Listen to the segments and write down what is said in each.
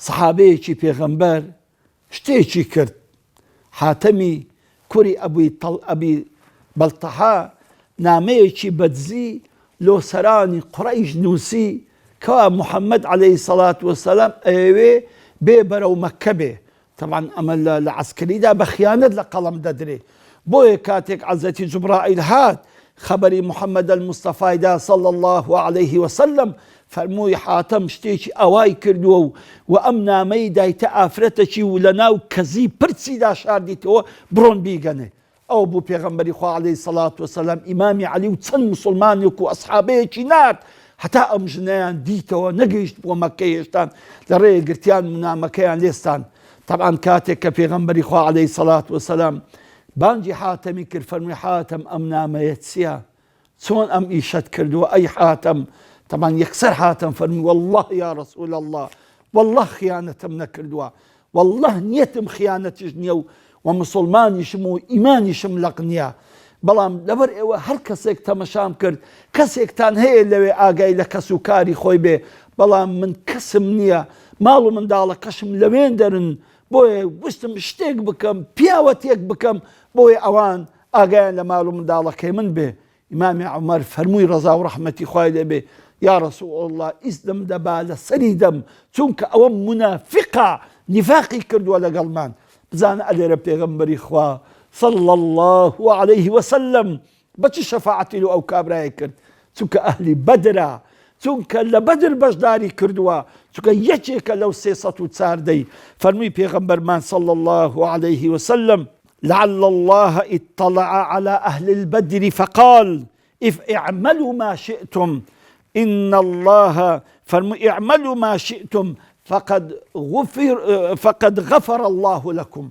سەحابەیەکی پێغەمبەر شتێکی کرد. حاتەمی کوڕی ئەبی بەڵتەحا نامەیەکی بەدزی لۆ سەرانی قوڕەیش نووسی کەوا محەممەد عەلەیهی سەڵات وەسەلام ئەوێ بێ بەرەو مەککە بێ. طبعاً ئەمە لە عەسکەریدا بە خیانەت لە قەڵەم دەدرێ. بۆیە کاتێک حەزرەتی جوبرائیل هات خەبەری محەممەد الموستەفایدا صلی الله عليه وسلم فەرمووی حاتەم شتێکی ئەوای کردووە و ئەم نامەی دایتە ئافرەتێکی و لە ناو کەزی پرچیدا شاردیتەوە بڕۆن بیگەنێ. ئەو بوو پێغەمبەری خوا عەلەیهی سەڵات وەسەلام ئیمامی عەلی و چەند موسڵمانێک و ئەسحابەیەکی نارد هەتا ئەم ژنەیان دیتەوە نەگەیشت بۆ مەککە هێشتان لە ڕێیە گرتیان و نامەکەیان لێستان. طبعاً کاتێک کە پێغەمبەری خوا عەلەیهی سەڵات وەسەلام بانگی حاتەمی کرد فەرمووی حاتەم ئەم نامەیە چییە؟ چۆن ئەم ئیشەت کردووە ئەی حاتەم؟ طبعاً یەکسەر حاتەم فەرمووی والله یا رسول الله والله خیانەتم نەکردووە، والله نیەتم خیانەتیش نییە و مسڵمانیشم و ئیمانیشم لەق نییە. بەڵام لەبەر ئێوە هەر کەسێک تەمەشام کرد کەسێکتان هەیە لەوێ ئاگای لە کەس و کاری خۆی بێ، بەڵام من کەسم نییە، ماڵ و منداڵەکەشم لەوێن دەرن، بۆیە وستم شتێک بکەم پیاوەتێک بکەم بۆیە ئەوان ئاگایان لە ماڵ و منداڵەکەی من بێ. ئیمامی عومەر فەرمووی ڕەزا و ڕەحمەتی خوای لێبێ یا رسول الله ئیسدم دەبا لە سەری دەم چونکە ئەوە منافقە نیفاقی کردووە لەگەڵمان. بزانە ئەلێرە پێغەمبەری خوا صلى الله عليه وسلم بەچی شەفاعەتی لە ئەو کابرایە کرد؟ چونکە ئەهلی بەدرە، چونکە لە بەدر بەشداری کردووە، چونکە یەکێکە لەو 340 فەرمووی پێغەمبەرمان صلى الله عليه وسلم لعل الله اطلع على أهل البدر فقال اعملوا ما شئتم إن الله اعملوا ما شئتم فقد غفر الله لكم.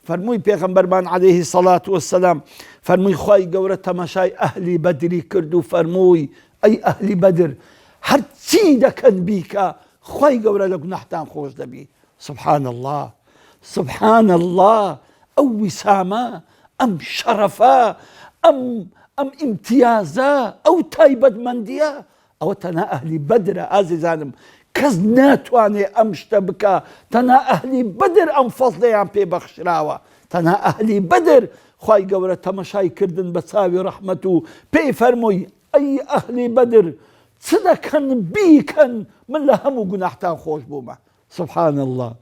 فەرمووی پێغەمبەرمان عەلەیهی سەڵات وەسەلام فەرمووی خوای گەورە تەماشای ئەهلی بەدری کرد و فەرمووی ئەی ئەهلی بەدر هەرچی دەکەن بیکە خوای گەورە لە گوناحتان خۆش دەبی. سبحان الله سبحان الله. ئەو ویسامە، ئەم شەرەفە، ئەم ئیمتیازە، ئەو تایبەتمەندیە ئەوە تەنها ئەهلی بەدرە. ئازیزانم کەس ناتوانێ ئەم شتە بکە، تەنها ئەهلی بەدر ئەم فەزڵەیان پێبەخشراوە. تەنها ئەهلی بەدر خوای گەورە تەمەشای کردن بە چاوی ڕەحمەت و پێی فەرمووی ئەی ئەهلی بەدر چ دەکەن بیکەن من لە هەموو گوناحتان خۆش بوومە. سبحان الله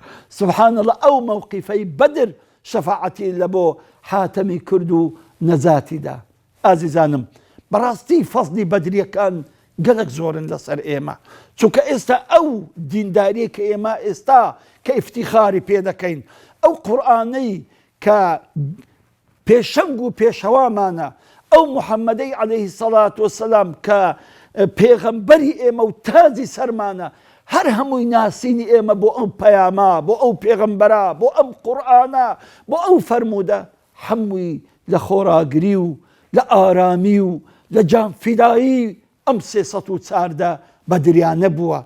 سبحان الله. ئەو مەوقیفەی بەدر شەفاعەتی لە بۆ حاتەمی کرد و نەجاتیدا. ئازیزانم بەڕاستی فەزڵی بەدریەکان گەلک زۆرن لەسەر ئێمە، چونکە ئێستا ئەو دینداریە کە ئێمە ئێستا کە ئیفتیخاری پێ دەکەین، ئەو قورئانەی کە پێشەنگ و پێشەوامانە، ئەو محەممەدەی عەلەیهی سەڵات وەسەلام کە پێغەمبەری ئێمە و تاجی سەرمانە، هەر هەمووی ناسینی ئێمە بۆ ئەو پەیامە، بۆ ئەو پێغەمبەرە، بۆ ئەم قورئانە، بۆ ئەو فەرموودە، هەمووی لە خۆراگری و لە ئارامی و لە جانفیدایی ئەم 340 بەدریانە بووە.